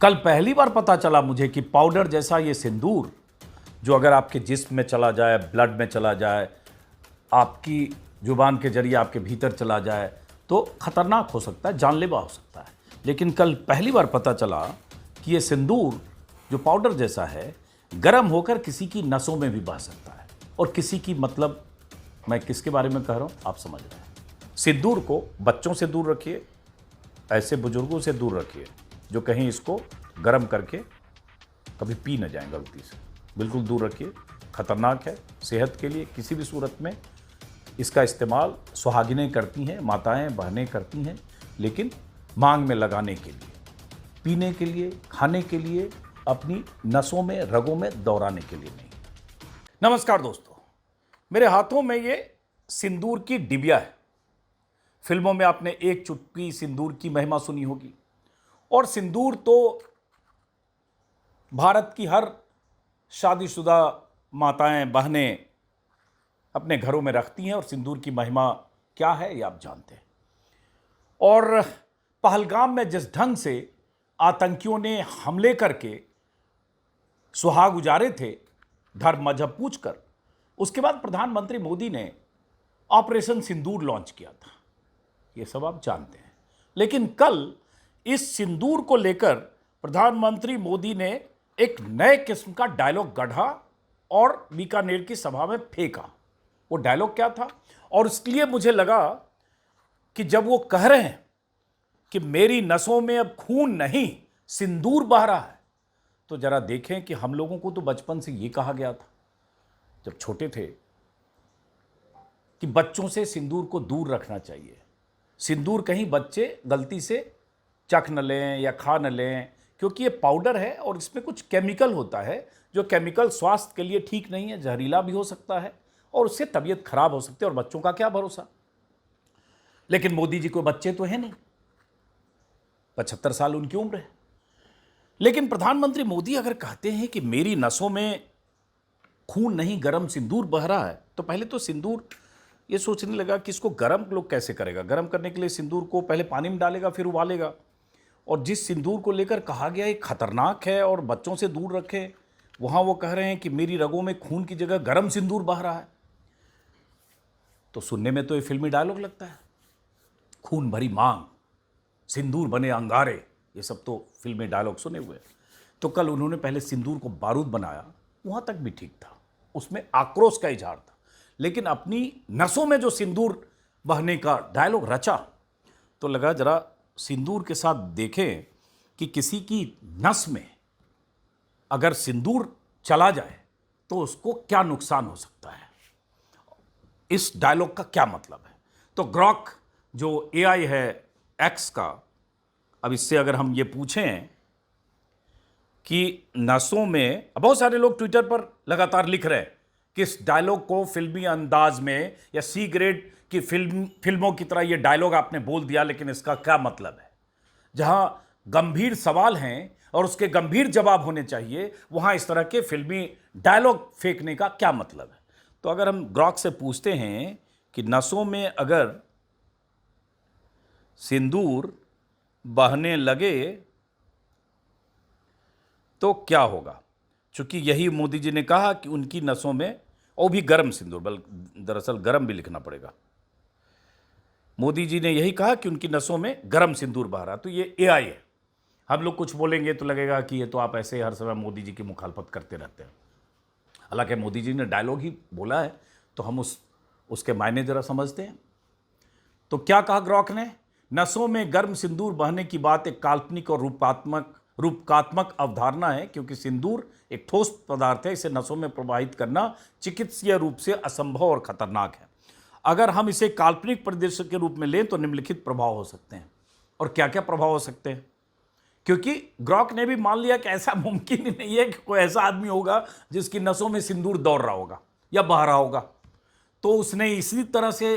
कल पहली बार पता चला मुझे कि पाउडर जैसा ये सिंदूर जो अगर आपके जिस्म में चला जाए, ब्लड में चला जाए, आपकी जुबान के जरिए आपके भीतर चला जाए तो खतरनाक हो सकता है, जानलेवा हो सकता है। लेकिन कल पहली बार पता चला कि ये सिंदूर जो पाउडर जैसा है गर्म होकर किसी की नसों में भी बह सकता है। और किसी की मतलब मैं किसके बारे में कह रहा हूँ आप समझ रहे हैं। सिंदूर को बच्चों से दूर रखिए, ऐसे बुजुर्गों से दूर रखिए जो कहीं इसको गर्म करके कभी पी न जाएं गलती से। बिल्कुल दूर रखिए, खतरनाक है सेहत के लिए। किसी भी सूरत में इसका इस्तेमाल सुहागिनें करती हैं, माताएं बहनें करती हैं, लेकिन मांग में लगाने के लिए, पीने के लिए, खाने के लिए, अपनी नसों में रगों में दौड़ाने के लिए नहीं। नमस्कार दोस्तों, मेरे हाथों में ये सिंदूर की डिबिया है। फिल्मों में आपने एक चुटकी सिंदूर की महिमा सुनी होगी और सिंदूर तो भारत की हर शादीशुदा माताएं बहनें अपने घरों में रखती हैं और सिंदूर की महिमा क्या है ये आप जानते हैं। और पहलगाम में जिस ढंग से आतंकियों ने हमले करके सुहाग उजारे थे धर्म मजहब पूछकर, उसके बाद प्रधानमंत्री मोदी ने ऑपरेशन सिंदूर लॉन्च किया था, ये सब आप जानते हैं। लेकिन कल इस सिंदूर को लेकर प्रधानमंत्री मोदी ने एक नए किस्म का डायलॉग गढ़ा और बीकानेर की सभा में फेंका। वो डायलॉग क्या था? और इसलिए मुझे लगा कि जब वो कह रहे हैं कि मेरी नसों में अब खून नहीं सिंदूर बह रहा है, तो जरा देखें कि हम लोगों को तो बचपन से ये कहा गया था जब छोटे थे कि बच्चों से सिंदूर को दूर रखना चाहिए। सिंदूर कहीं बच्चे गलती से चख न लें या खा न लें, क्योंकि ये पाउडर है और इसमें कुछ केमिकल होता है जो केमिकल स्वास्थ्य के लिए ठीक नहीं है, जहरीला भी हो सकता है और उससे तबीयत खराब हो सकती है। और बच्चों का क्या भरोसा। लेकिन मोदी जी को बच्चे तो हैं नहीं, 75 साल उनकी उम्र है। लेकिन प्रधानमंत्री मोदी अगर कहते हैं कि मेरी नसों में खून नहीं गर्म सिंदूर बह रहा है, तो पहले तो सिंदूर ये सोचने लगा कि इसको गर्म लोग कैसे करेगा। गर्म करने के लिए सिंदूर को पहले पानी में डालेगा फिर उबालेगा। और जिस सिंदूर को लेकर कहा गया ये खतरनाक है और बच्चों से दूर रखें, वहाँ वो कह रहे हैं कि मेरी रगों में खून की जगह गर्म सिंदूर बह रहा है। तो सुनने में तो ये फिल्मी डायलॉग लगता है, खून भरी मांग, सिंदूर बने अंगारे, ये सब तो फिल्मी डायलॉग सुने हुए। तो कल उन्होंने पहले सिंदूर को बारूद बनाया, वहाँ तक भी ठीक था, उसमें आक्रोश का इजहार था। लेकिन अपनी नसों में जो सिंदूर बहने का डायलॉग रचा, तो लगा जरा सिंदूर के साथ देखें कि किसी की नस में अगर सिंदूर चला जाए तो उसको क्या नुकसान हो सकता है। इस डायलॉग का क्या मतलब है। तो ग्रॉक जो एआई है एक्स का, अब इससे अगर हम ये पूछें कि नसों में, बहुत सारे लोग ट्विटर पर लगातार लिख रहे हैं कि इस डायलॉग को फिल्मी अंदाज में या सी ग्रेड की फिल्मों की तरह ये डायलॉग आपने बोल दिया, लेकिन इसका क्या मतलब है। जहां गंभीर सवाल हैं और उसके गंभीर जवाब होने चाहिए, वहां इस तरह के फिल्मी डायलॉग फेंकने का क्या मतलब है। तो अगर हम ग्रॉक से पूछते हैं कि नसों में अगर सिंदूर बहने लगे तो क्या होगा, चूंकि यही मोदी जी ने कहा कि उनकी नसों में, वो भी गर्म सिंदूर, दरअसल गर्म भी लिखना पड़ेगा। मोदी जी ने यही कहा कि उनकी नसों में गर्म सिंदूर बह रहा। तो ये एआई है। हम लोग कुछ बोलेंगे तो लगेगा कि ये तो आप ऐसे हर समय मोदी जी की मुखालफत करते रहते हैं। हालांकि मोदी जी ने डायलॉग ही बोला है तो हम उसके मायने जरा समझते हैं। तो क्या कहा ग्रॉक ने? नसों में गर्म सिंदूर बहने की बात एक काल्पनिक और रूपकात्मक अवधारणा है, क्योंकि सिंदूर एक ठोस पदार्थ है, इसे नसों में प्रवाहित करना चिकित्सीय रूप से असंभव और खतरनाक है। अगर हम इसे काल्पनिक परिदृश्य के रूप में लें तो निम्नलिखित प्रभाव हो सकते हैं। और क्या क्या प्रभाव हो सकते हैं? क्योंकि ग्रॉक ने भी मान लिया कि ऐसा मुमकिन ही नहीं है कि कोई ऐसा आदमी होगा जिसकी नसों में सिंदूर दौड़ रहा होगा या बह रहा होगा। तो उसने इसी तरह से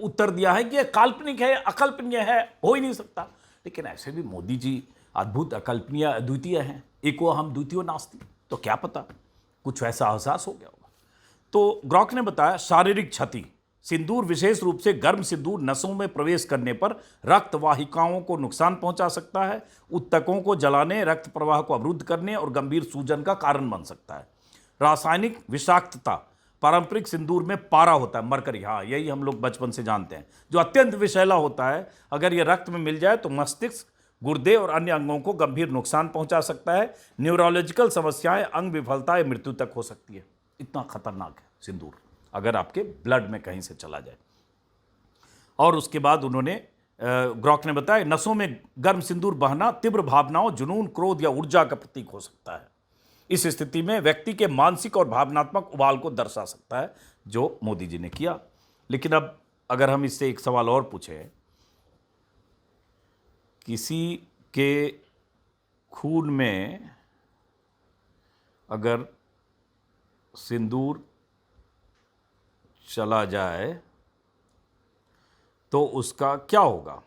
उत्तर दिया है कि यह काल्पनिक है, अकल्पनीय है, हो ही नहीं सकता। लेकिन ऐसे भी मोदी जी अद्भुत, अकल्पनीय, अद्वितीय हैं। एको हम द्वितीय नास्ति। तो क्या पता कुछ ऐसा एहसास हो गया होगा। तो ग्रॉक ने बताया शारीरिक क्षति, सिंदूर विशेष रूप से गर्म सिंदूर नसों में प्रवेश करने पर रक्त वाहिकाओं को नुकसान पहुंचा सकता है, उत्तकों को जलाने, रक्त प्रवाह को अवरुद्ध करने और गंभीर सूजन का कारण बन सकता है। रासायनिक विषाक्तता, पारंपरिक सिंदूर में पारा होता है, मरकरी, हाँ यही हम लोग बचपन से जानते हैं, जो अत्यंत विषैला होता है। अगर यह रक्त में मिल जाए तो मस्तिष्क, गुर्दे और अन्य अंगों को गंभीर नुकसान पहुंचा सकता है। न्यूरोलॉजिकल समस्याएं, अंग विफलता या मृत्यु तक हो सकती है। इतना खतरनाक है सिंदूर, अगर आपके ब्लड में कहीं से चला जाए। और उसके बाद उन्होंने ग्रॉक ने बताया, नसों में गर्म सिंदूर बहना तीव्र भावनाओं, जुनून, क्रोध या ऊर्जा का प्रतीक हो सकता है। इस स्थिति में व्यक्ति के मानसिक और भावनात्मक उबाल को दर्शा सकता है, जो मोदी जी ने किया। लेकिन अब अगर हम इससे एक सवाल और पूछें, किसी के खून में अगर सिंदूर चला जाए तो उसका क्या होगा?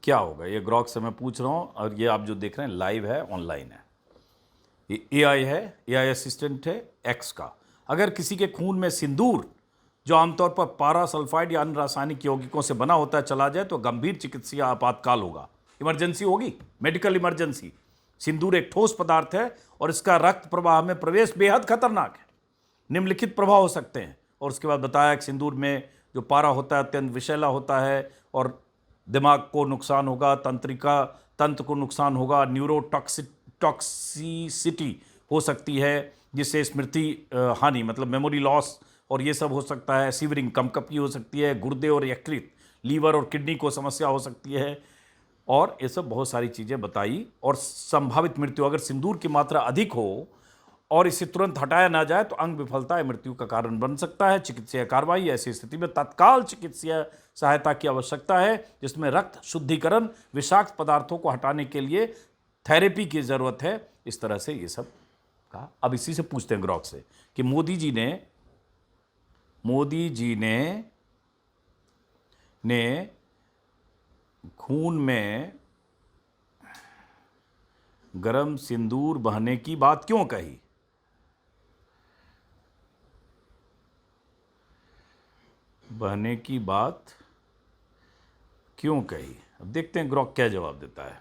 क्या होगा? ये ग्रॉक से मैं पूछ रहा हूं, और ये आप जो देख रहे हैं लाइव है, ऑनलाइन है। ये एआई है, एआई असिस्टेंट है एक्स का। अगर किसी के खून में सिंदूर, जो आमतौर पर पारा, सल्फाइड या अन्य रासायनिक यौगिकों से बना होता है, चला जाए तो गंभीर चिकित्सीय आपातकाल होगा, इमरजेंसी होगी, मेडिकल इमरजेंसी। सिंदूर एक ठोस पदार्थ है और इसका रक्त प्रवाह में प्रवेश बेहद खतरनाक है। निम्नलिखित प्रभाव हो सकते हैं। और उसके बाद बताया कि सिंदूर में जो पारा होता है अत्यंत विषैला होता है और दिमाग को नुकसान होगा, तंत्रिका तंत्र को नुकसान होगा, टॉक्सिसिटी हो सकती है, जिससे स्मृति हानि मतलब मेमोरी लॉस और ये सब हो सकता है। सीवरिंग, कंपकपी हो सकती है, गुर्दे और यकृत, लीवर और किडनी को समस्या हो सकती है, और ये सब बहुत सारी चीज़ें बताई। और संभावित मृत्यु, अगर सिंदूर की मात्रा अधिक हो और इसे तुरंत हटाया ना जाए तो अंग विफलता या मृत्यु का कारण बन सकता है। चिकित्सीय कार्रवाई, ऐसी स्थिति में तत्काल चिकित्सीय सहायता की आवश्यकता है, जिसमें रक्त शुद्धिकरण, विषाक्त पदार्थों को हटाने के लिए थेरेपी की ज़रूरत है। इस तरह से ये सब कहा। अब इसी से पूछते हैं ग्रॉक से कि मोदी जी ने खून में गरम सिंदूर बहने की बात क्यों कही? बहने की बात क्यों कही? अब देखते हैं ग्रॉक क्या जवाब देता है।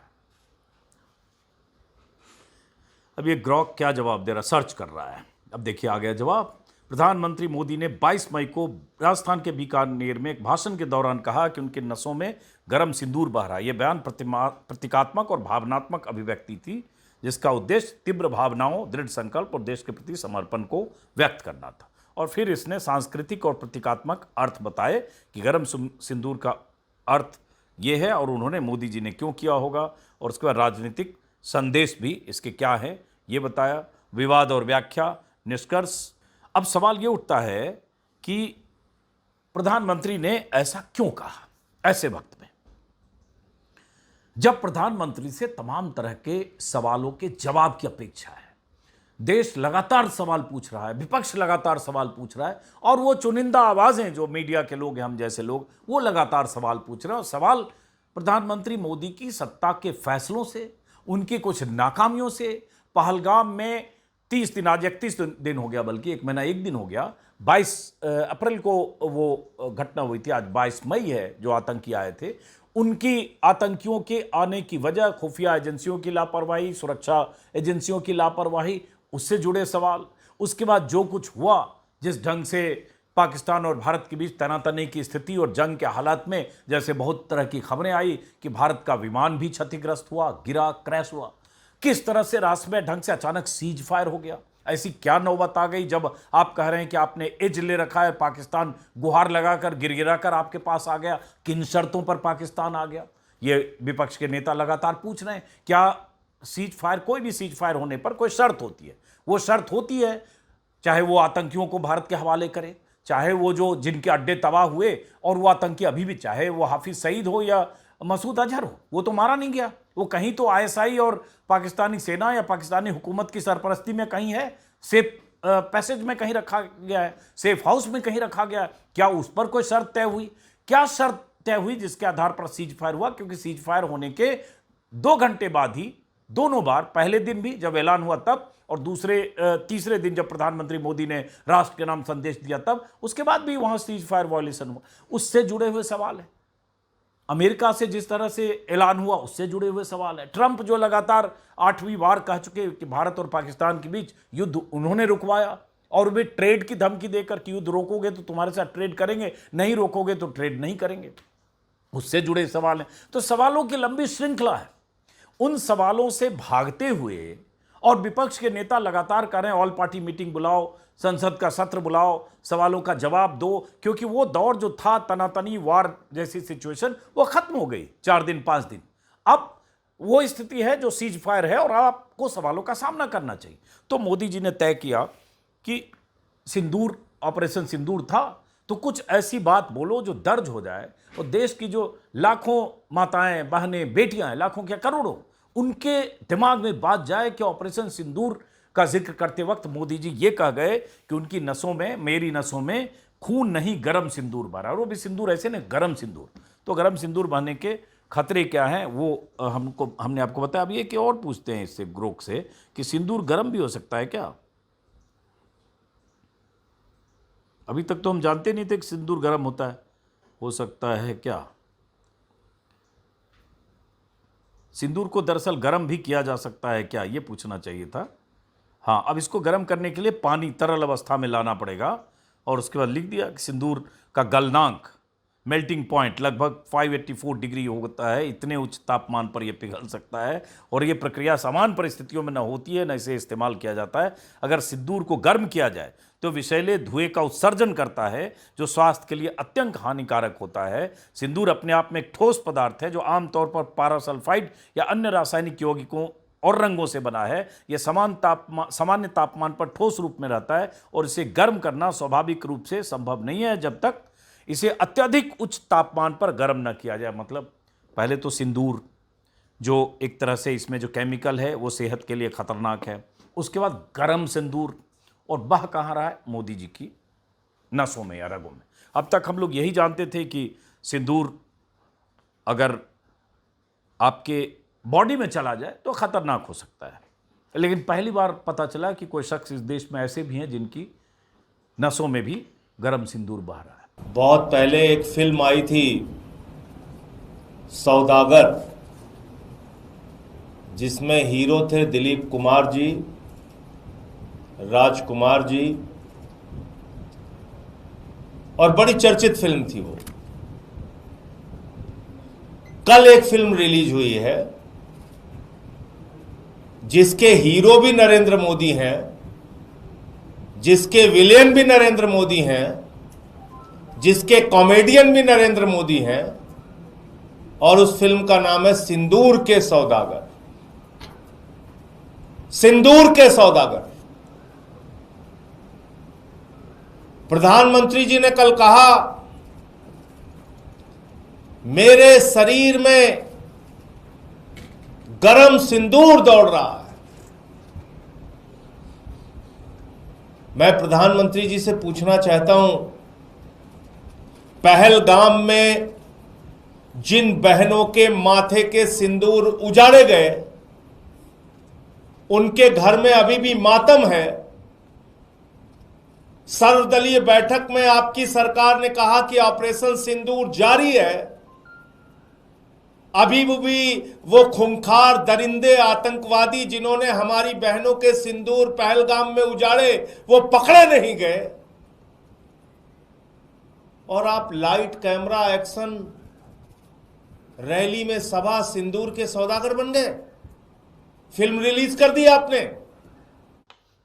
अब ये ग्रॉक क्या जवाब दे रहा है, सर्च कर रहा है। अब देखिए आ गया जवाब। प्रधानमंत्री मोदी ने 22 मई को राजस्थान के बीकानेर में एक भाषण के दौरान कहा कि उनके नसों में गर्म सिंदूर बह रहा है। यह बयान प्रतीकात्मक और भावनात्मक अभिव्यक्ति थी, जिसका उद्देश्य तीव्र भावनाओं, दृढ़ संकल्प और देश के प्रति समर्पण को व्यक्त करना था। और फिर इसने सांस्कृतिक और प्रतीकात्मक अर्थ बताए कि गर्म सिंदूर का अर्थ ये है और उन्होंने मोदी जी ने क्यों किया होगा, और उसके बाद राजनीतिक संदेश भी इसके क्या है ये बताया। विवाद और व्याख्या, निष्कर्ष। अब सवाल ये उठता है कि प्रधानमंत्री ने ऐसा क्यों कहा ऐसे वक्त में, जब प्रधानमंत्री से तमाम तरह के सवालों के जवाब की अपेक्षा है। देश लगातार सवाल पूछ रहा है, विपक्ष लगातार सवाल पूछ रहा है, और वो चुनिंदा आवाजें जो मीडिया के लोग हैं, हम जैसे लोग, वो लगातार सवाल पूछ रहे हैं। और सवाल प्रधानमंत्री मोदी की सत्ता के फैसलों से, उनकी कुछ नाकामियों से, पहलगाम में 30 दिन, आज 31 दिन हो गया, बल्कि 1 महीना 1 दिन हो गया, 22 अप्रैल को वो घटना हुई थी, आज 22 मई है, जो आतंकी आए थे, उनकी आतंकियों के आने की वजह, खुफिया एजेंसियों की लापरवाही, सुरक्षा एजेंसियों की लापरवाही, उससे जुड़े सवाल। उसके बाद जो कुछ हुआ, जिस ढंग से पाकिस्तान और भारत के बीच तनातनी की स्थिति और जंग के हालात में, जैसे बहुत तरह की खबरें आई कि भारत का विमान भी क्षतिग्रस्त हुआ, गिरा, क्रैश हुआ, किस तरह से रास्ते ढंग से अचानक सीज फायर हो गया। ऐसी क्या नौबत आ गई जब आप कह रहे हैं कि आपने एज ले रखा है, पाकिस्तान गुहार लगाकर, गिरगिराकर आपके पास आ गया, किन शर्तों पर पाकिस्तान आ गया? ये विपक्ष के नेता लगातार पूछ रहे हैं। क्या सीज फायर, कोई भी सीज फायर होने पर कोई शर्त होती है, वो शर्त होती है, चाहे वो आतंकियों को भारत के हवाले करे, चाहे वो जो जिनके अड्डे तबाह हुए और वो आतंकी अभी भी, चाहे वो हाफिज सईद हो या मसूद अजहर हो, वो तो मारा नहीं गया, वो कहीं तो आईएसआई और पाकिस्तानी सेना या पाकिस्तानी हुकूमत की सरपरस्ती में कहीं है, सेफ पैसेज में कहीं रखा गया है, सेफ हाउस में कहीं रखा गया है। क्या उस पर कोई शर्त तय हुई? क्या शर्त तय हुई जिसके आधार पर सीज फायर हुआ? क्योंकि सीज फायर होने के 2 घंटे बाद ही दोनों बार, पहले दिन भी जब ऐलान हुआ तब, और तीसरे दिन जब प्रधानमंत्री मोदी ने राष्ट्र के नाम संदेश दिया तब, उसके बाद भी वहां सीज फायर वायलेशन हुआ। उससे जुड़े हुए सवाल है। अमेरिका से जिस तरह से ऐलान हुआ उससे जुड़े हुए सवाल है। ट्रंप जो लगातार 8वीं बार कह चुके कि भारत और पाकिस्तान के बीच युद्ध उन्होंने रुकवाया, और वे ट्रेड की धमकी देकर कि युद्ध रोकोगे तो तुम्हारे साथ ट्रेड करेंगे, नहीं रोकोगे तो ट्रेड नहीं करेंगे, उससे जुड़े सवाल हैं। तो सवालों की लंबी श्रृंखला है। उन सवालों से भागते हुए और विपक्ष के नेता लगातार कह रहे हैं ऑल पार्टी मीटिंग बुलाओ, संसद का सत्र बुलाओ, सवालों का जवाब दो, क्योंकि वो दौर जो था तनातनी वार जैसी सिचुएशन वो खत्म हो गई 4 दिन 5 दिन। अब वो स्थिति है जो सीज फायर है और आपको सवालों का सामना करना चाहिए। तो मोदी जी ने तय किया कि सिंदूर, ऑपरेशन सिंदूर था तो कुछ ऐसी बात बोलो जो दर्ज हो जाए और देश की जो लाखों माताएं, बहनें, बेटियां हैं, लाखों क्या करोड़ों, उनके दिमाग में बात जाए कि ऑपरेशन सिंदूर का जिक्र करते वक्त मोदी जी ये कह गए कि उनकी नसों में, मेरी नसों में खून नहीं गरम सिंदूर भरा। और वो भी सिंदूर ऐसे नहीं, गरम सिंदूर। तो गरम सिंदूर बहने के खतरे क्या हैं वो हमने आपको बताया। अब ये कि और पूछते हैं इससे ग्रोक से कि सिंदूर गरम भी हो सकता है क्या? अभी तक तो हम जानते नहीं थे कि सिंदूर गरम होता है, हो सकता है क्या? सिंदूर को दरअसल गर्म भी किया जा सकता है क्या, ये पूछना चाहिए था। हाँ, अब इसको गर्म करने के लिए पानी तरल अवस्था में लाना पड़ेगा और उसके बाद लिख दिया कि सिंदूर का गलनांक, मेल्टिंग पॉइंट लगभग 584 डिग्री होता है। इतने उच्च तापमान पर यह पिघल सकता है और यह प्रक्रिया समान परिस्थितियों में न होती है, न इसे इस्तेमाल किया जाता है। अगर सिंदूर को गर्म किया जाए तो विषैले धुएं का उत्सर्जन करता है जो स्वास्थ्य के लिए अत्यंत हानिकारक होता है। सिंदूर अपने आप में एक ठोस पदार्थ है जो आमतौर पर पारासल्फाइड या अन्य रासायनिक यौगिकों और रंगों से बना है। यह सामान्य तापमान पर ठोस रूप में रहता है और इसे गर्म करना स्वाभाविक रूप से संभव नहीं है जब तक इसे अत्यधिक उच्च तापमान पर गर्म न किया जाए। मतलब पहले तो सिंदूर जो एक तरह से इसमें जो केमिकल है वो सेहत के लिए खतरनाक है, उसके बाद गर्म सिंदूर, और बह कहाँ रहा है? मोदी जी की नसों में या रगों में। अब तक हम लोग यही जानते थे कि सिंदूर अगर आपके बॉडी में चला जाए तो खतरनाक हो सकता है, लेकिन पहली बार पता चला कि कोई शख्स इस देश में ऐसे भी हैं जिनकी नसों में भी गर्म सिंदूर बह रहा है। बहुत पहले एक फिल्म आई थी सौदागर, जिसमें हीरो थे दिलीप कुमार जी, राजकुमार जी, और बड़ी चर्चित फिल्म थी वो। कल एक फिल्म रिलीज हुई है जिसके हीरो भी नरेंद्र मोदी हैं, जिसके विलेन भी नरेंद्र मोदी हैं, जिसके कॉमेडियन भी नरेंद्र मोदी हैं, और उस फिल्म का नाम है सिंदूर के सौदागर। सिंदूर के सौदागर। प्रधानमंत्री जी ने कल कहा, मेरे शरीर में गरम सिंदूर दौड़ रहा है। मैं प्रधानमंत्री जी से पूछना चाहता हूं, पहलगाम में जिन बहनों के माथे के सिंदूर उजाड़े गए, उनके घर में अभी भी मातम है। सर्वदलीय बैठक में आपकी सरकार ने कहा कि ऑपरेशन सिंदूर जारी है। अभी भी वो खूंखार दरिंदे आतंकवादी जिन्होंने हमारी बहनों के सिंदूर पहलगाम में उजाड़े, वो पकड़े नहीं गए। और आप लाइट कैमरा एक्शन रैली में सभा सिंदूर के सौदागर बन गए। फिल्म रिलीज कर दी आपने।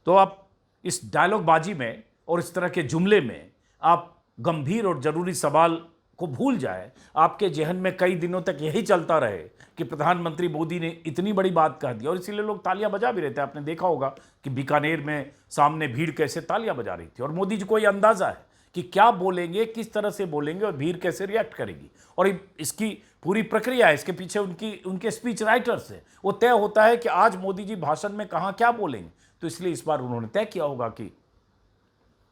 तो आप इस डायलॉग बाजी में और इस तरह के जुमले में आप गंभीर और जरूरी सवाल को भूल जाए। आपके जहन में कई दिनों तक यही चलता रहे कि प्रधानमंत्री मोदी ने इतनी बड़ी बात कह दी, और इसीलिए लोग तालियां बजा भी रहे थे। आपने देखा होगा कि बीकानेर में सामने भीड़ कैसे तालियां बजा रही थी, और मोदी जी को यह अंदाजा है कि क्या बोलेंगे, किस तरह से बोलेंगे और भीड़ कैसे रिएक्ट करेगी। और इसकी पूरी प्रक्रिया है, इसके पीछे उनके स्पीच राइटर्स है। वो तय होता है कि आज मोदी जी भाषण में कहाँ क्या बोलेंगे। तो इसलिए इस बार उन्होंने तय किया होगा कि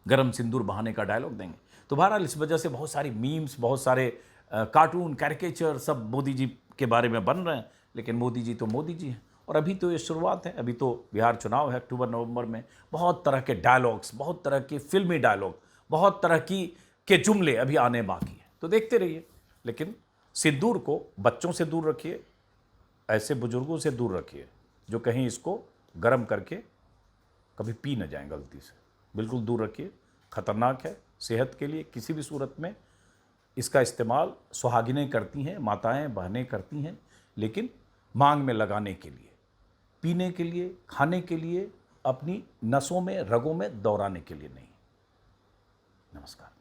गरम सिंदूर बहाने का डायलॉग देंगे। तो बहरहाल इस वजह से बहुत सारी मीम्स, बहुत सारे कार्टून, कैरिकेचर सब मोदी जी के बारे में बन रहे हैं। लेकिन मोदी जी तो मोदी जी हैं, और अभी तो ये शुरुआत है, अभी तो बिहार चुनाव है अक्टूबर नवंबर में। बहुत तरह के डायलॉग्स, बहुत तरह की फिल्मी डायलॉग, बहुत तरह की के जुमले अभी आने बाकी हैं, तो देखते रहिए। लेकिन सिंदूर को बच्चों से दूर रखिए, ऐसे बुजुर्गों से दूर रखिए जो कहीं इसको गर्म करके कभी पी न जाएं गलती से। बिल्कुल दूर रखिए, खतरनाक है सेहत के लिए। किसी भी सूरत में इसका इस्तेमाल सुहागिनें करती हैं, माताएं बहनें करती हैं, लेकिन मांग में लगाने के लिए, पीने के लिए, खाने के लिए, अपनी नसों में, रगों में दौड़ाने के लिए नहीं। नमस्कार।